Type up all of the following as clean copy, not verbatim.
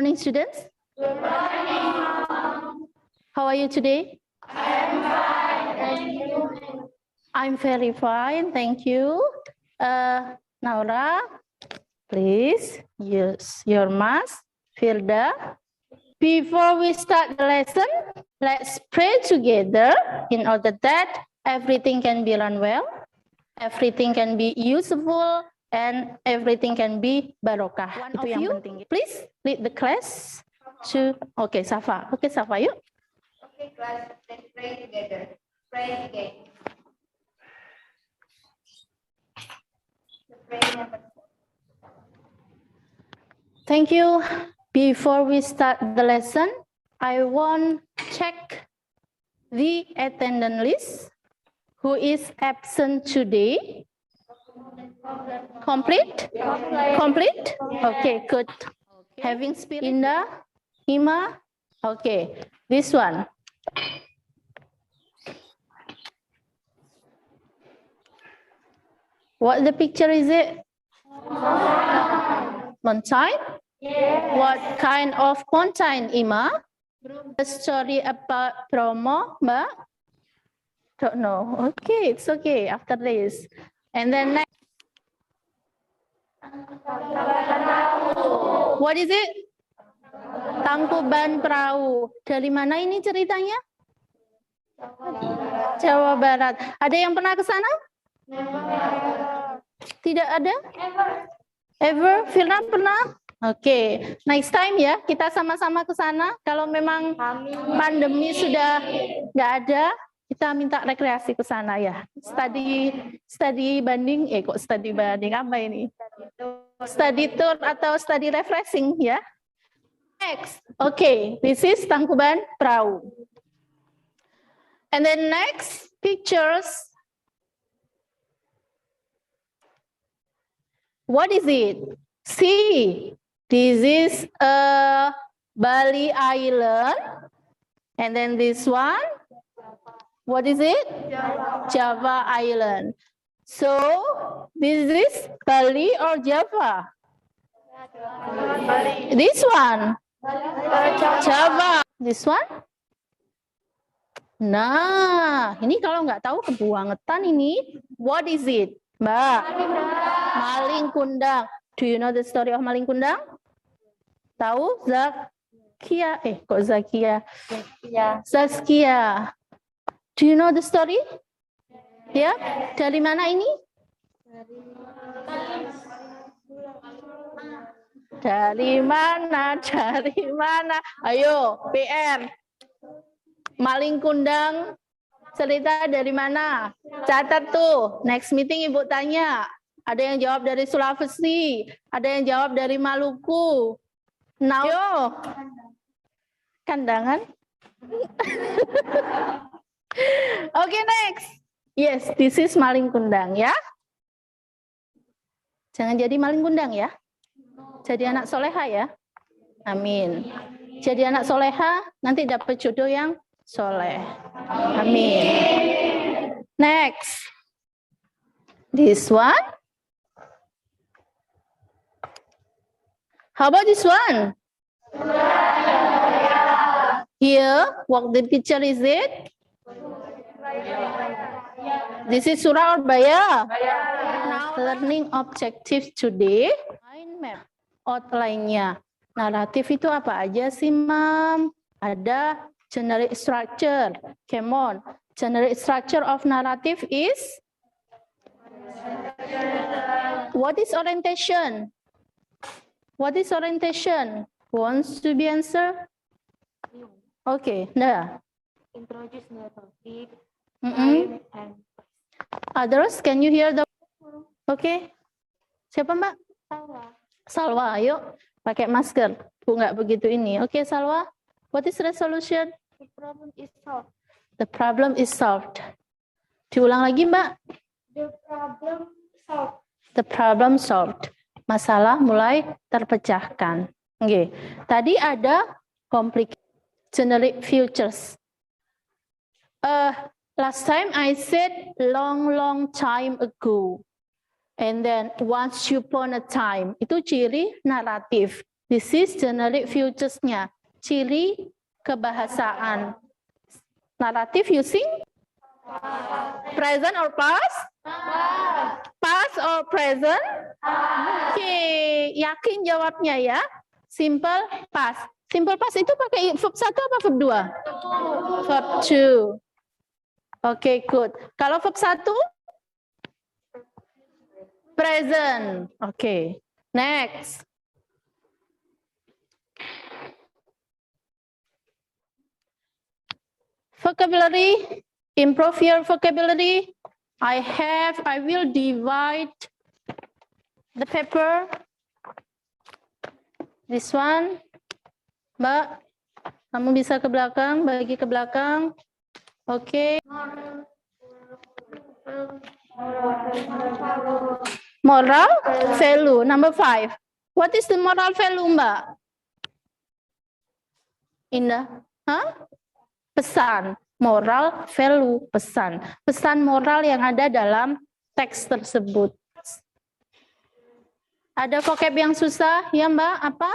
morning, students. Good morning. How are you today? I'm fine, thank you. I'm very fine, thank you. Naura, please use your mask. Firda, before we start the lesson, let's pray together in order that everything can be run well, everything can be useful, and everything can be barokah. One of you, please lead the class to, okay, Safa. Okay, Safa, yuk. Okay, class, let's pray together. Pray again. Thank you. Before we start the lesson, I want to check the attendance list. Who is absent today? Complete? Complete? Okay, good. Having spirit? Indah? Ima? Okay, this one. What the picture is it? Mountain? Yes. What kind of mountain, Ima? A story about Bromo, Mbak? Don't know. Okay, it's okay after this. And then next. What is it? Tangkuban Perahu. Dari mana ini ceritanya? Jawa Barat. Ada yang pernah ke sana? Tidak ada? Ever? Firna pernah? Oke, next time ya kita sama-sama ke sana. Kalau memang pandemi sudah nggak ada, kita minta rekreasi ke sana ya. Study banding, kok study banding apa ini? Study tour atau study refreshing ya. Next, okay, this is Tangkuban Perahu. And then next pictures. What is it? See, this is a Bali Island. And then this one, what is it? Java Island. So, this is Bali or Java? This one? Java. This one? Nah, ini kalau nggak tahu kebuangetan ini. What is it, Mbak? Maling Kundang. Do you know the story of Maling Kundang? Tahu? Zakia. Kok Zakia? Zaskia. Do you know the story? Ya, dari mana ini? Dari mana? Dari mana? Ayo, PR. Maling Kundang, cerita dari mana? Catat tuh. Next meeting Ibu tanya. Ada yang jawab dari Sulawesi, ada yang jawab dari Maluku. Now, yo. Kandangan. Okay, next. Yes, this is Maling Kundang ya. Jangan jadi maling kundang ya. Jadi anak soleha ya. Amin. Jadi anak soleha, nanti dapat jodoh yang soleh. Amin. Next. This one. How about this one? Here, what the picture is it? This is surah or baya? Now, learning objective today. Mind map. Outline-nya. Naratif itu apa aja sih, Mam? Ada generic structure. Come on. Generic structure of narrative is? What is orientation? What is orientation? Wants to be answered? Okay, nah. Introduce the topic. And others, can you hear the? Okay. Siapa Mbak? Salwa. Salwa, ayo pakai masker. Bu nggak begitu ini. Oke, Salwa. What is resolution? The problem is solved. The problem is solved. Diulang lagi, Mbak. The problem solved. The problem solved. Masalah mulai terpecahkan. Oke. Tadi ada complicated generic features. Last time I said long time ago. And then once upon a time. Itu ciri naratif. This is generic features-nya, ciri kebahasaan. Naratif using present or past? Past or present? Oke, yakin jawabnya ya. Simple past. Simple past itu pakai verb 1 apa verb 2? Verb 2. Oke, good. Kalau verb 1? Present. Oke. Next. Vocabulary. Improve your vocabulary. I will divide the paper. This one. Mbak, kamu bisa ke belakang, bagi ke belakang. Oke. Moral value, number 5. What is the moral value, Mbak? Indah. Hah? Pesan. Moral value, pesan. Pesan moral yang ada dalam teks tersebut. Ada vocab yang susah, ya Mbak? Apa?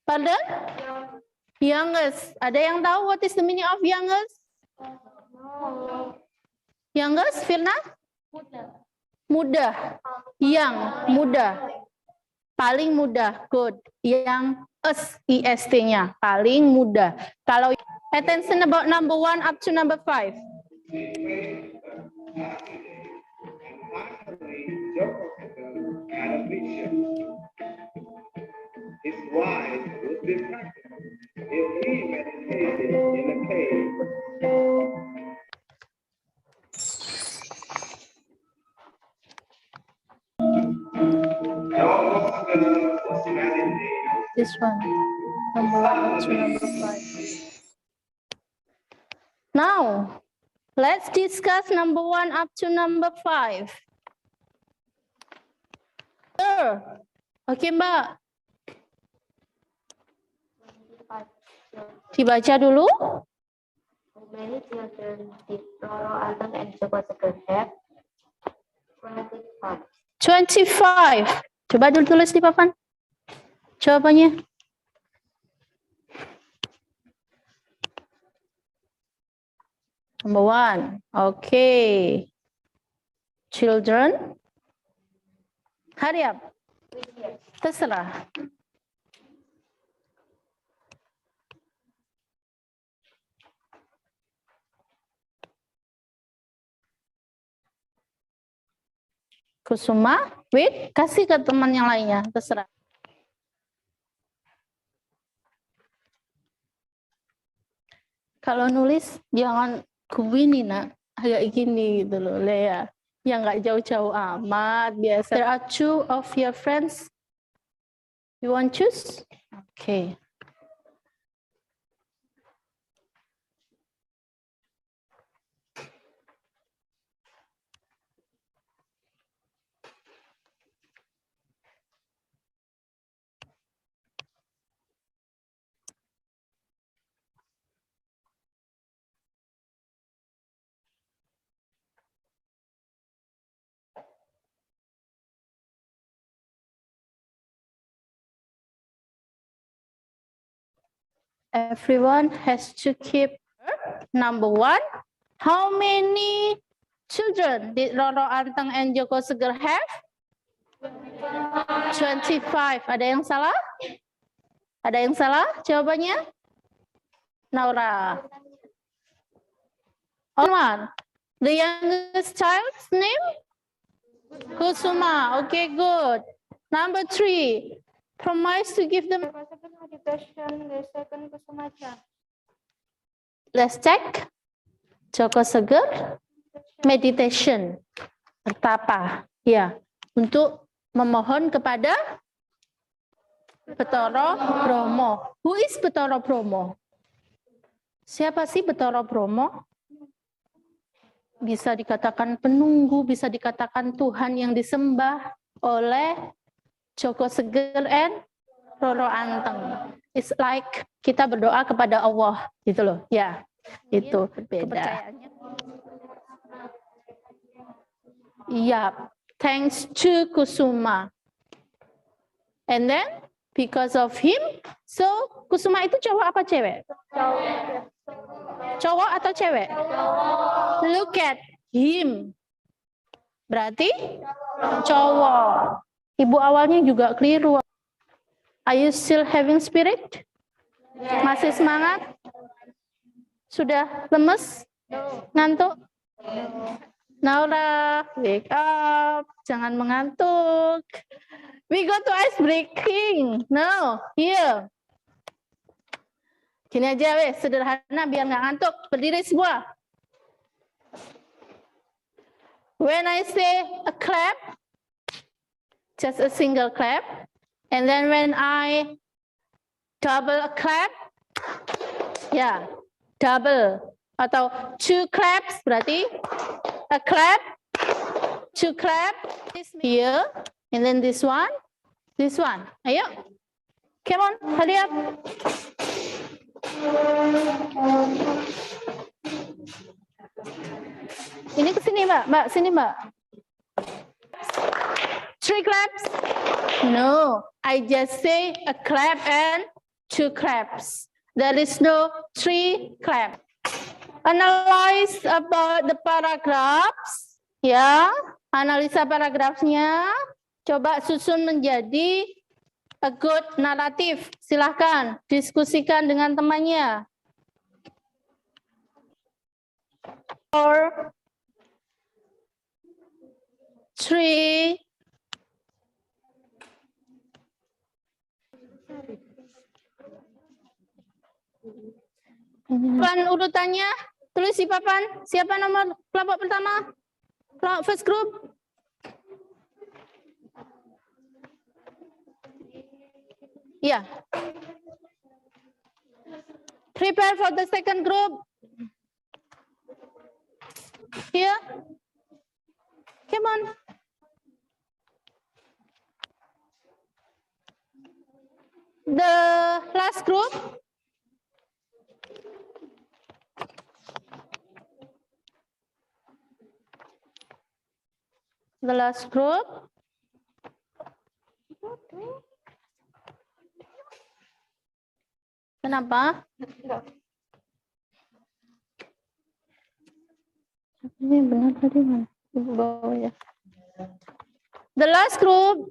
Pardon? Youngest. Ada yang tahu what is the meaning of youngest? Youngest, Firna? Mudah. Yang, mudah. Paling mudah, good. Yang IST-nya, paling mudah. Kalau attention about number 1 up to number 5. His wife would be pregnant if he meditated in a cave. This one, number 1 up to number 5. Now, let's discuss number 1 up to number 5. Oke, Mbak. Dibaca dulu. Many children did Roro Anteng and Joko Seger have 25. 25. Coba dulu tulis di papan. Jawabannya. Number 1. Okay. Children. Hurry up. Terserah. Kusuma, wait, kasih ke teman yang lainnya, terserah. Kalau nulis jangan begini nak, agak gini gitu loh, Lea. Yang nggak jauh-jauh amat biasa. There are 2 of your friends. You want choose? Okay. Everyone has to keep number 1. How many children did Roro Anteng and Joko Seger have? 25. Ada yang salah? Ada yang salah jawabannya? Naura. One. The youngest child's name? Kusuma. Okay, good. Number 3. Promise to give them. Let's check. Joko Seger. Meditation. Bertapa. Ya. Untuk memohon kepada Betoro Bromo. Who is Betoro Bromo? Siapa sih Betoro Bromo? Bisa dikatakan penunggu, bisa dikatakan Tuhan yang disembah oleh Joko Seger and Roro Anteng. It's like kita berdoa kepada Allah, gitu loh. Ya, itu beda. Iya, thanks to Kusuma. And then because of him, so Kusuma itu cowok apa cewek? Cowok atau cewek? Look at him. Berarti cowok. Ibu awalnya juga keliru. Are you still having spirit? Masih semangat? Sudah lemes? Ngantuk? Naura, wake up. Jangan mengantuk. We go to ice breaking. No, here. Gini aja weh, sederhana biar nggak ngantuk. Berdiri semua. When I say a clap, just a single clap. And then when I double a clap, ya, double. Atau two claps, berarti a clap, two clap, this here, and then this one. Ayo, come on, hurry up. Ini ke sini, Mbak, sini, Mbak. 3 claps? No, I just say a clap and 2 claps. There is no 3 clap. Analyze about the paragraphs. Ya, analisa paragrafnya. Coba susun menjadi a good narrative. Silahkan diskusikan dengan temannya. Or 3. Papan urutannya, tulis di papan. Siapa nomor kelompok pertama? First group. Ya. Prepare for the second group. Here. Come on. The last group. The last group. Kenapa? Ini benar tadi mana? Ibu bawa ya. The last group.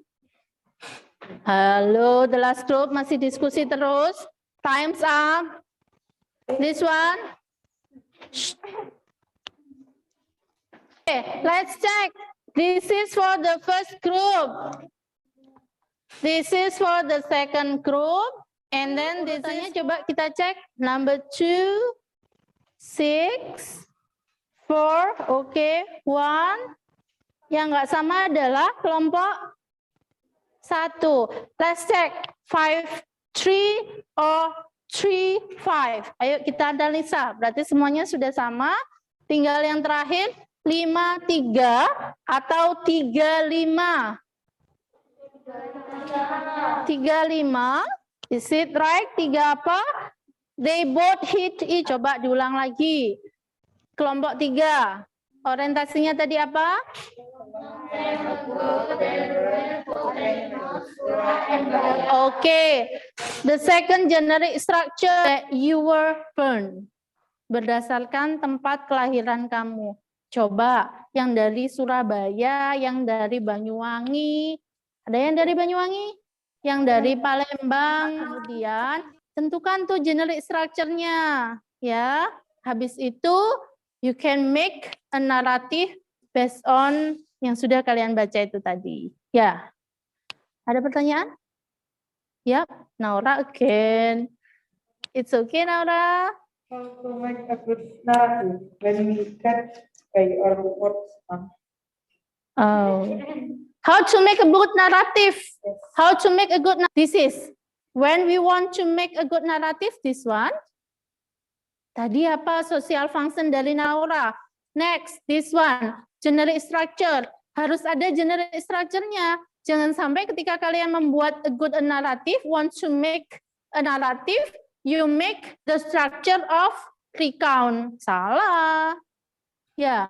Halo, the last group masih diskusi terus. Time's up. This one. Okay, let's check. This is for the first group. This is for the second group. And then desanya coba kita cek. Number 2, 6, 4, okay, 1. Yang nggak sama adalah kelompok 1. Let's check. 5, 3, or 3, 5. Ayo kita analisa. Berarti semuanya sudah sama. Tinggal yang terakhir 5, 3 atau 3, 5. 3, 5. Is it right? 3 apa? They both hit each. Coba diulang lagi. Kelompok 3. Orientasinya tadi apa? Okay. The second generic structure that you were born. Berdasarkan tempat kelahiran kamu. Coba yang dari Surabaya, yang dari Banyuwangi. Ada yang dari Banyuwangi? Yang dari Palembang. Kemudian tentukan tuh generic structure-nya. Ya. Habis itu you can make a narrative based on yang sudah kalian baca itu tadi. Ya. Ada pertanyaan? Yap, Naura again. It's okay, Naura. How to make a good narrative when we get by our words? Oh. How to make a good narrative? How to make a good narrative? This is when we want to make a good narrative. This one. Tadi apa social function dari Naura? Next, this one. Generic structure. Harus ada generic structure-nya. Jangan sampai ketika kalian membuat a good narrative, want to make a narrative, you make the structure of recount. Salah. Ya,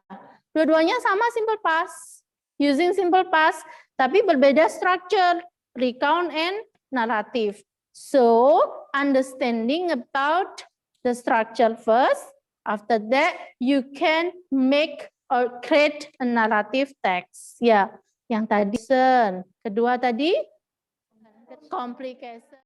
dua-duanya sama simple past. Using simple past, tapi berbeda structure. recount and narrative. So understanding about the structure first. After that, you can make or create a narrative text. Ya, yang tadi. Kedua tadi, complication.